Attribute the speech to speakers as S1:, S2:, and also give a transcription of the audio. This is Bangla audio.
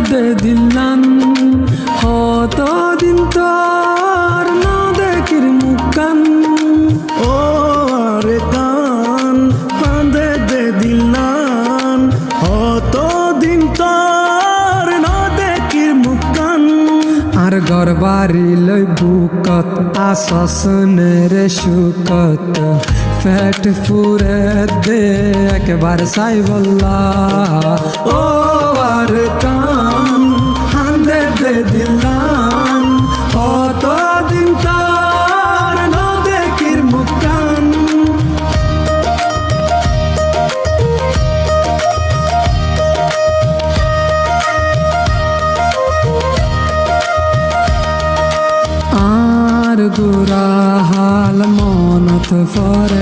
S1: দে দিলান কতদিন তোর না দেখির মুখান
S2: ও আরে কান ফাঁদে দে দিলান কতদিন তোর না দেখির মুখান
S1: আর ঘর বাড়ি লই বুকত আসনের সুকত ফ্যাট ফুরে দে একবার সাই বল্লা
S2: ও আর কান ফাঁদে দে দিলান কতদিন তোর না দেখির মুখান
S1: আর গোরা হাল মনত ফরে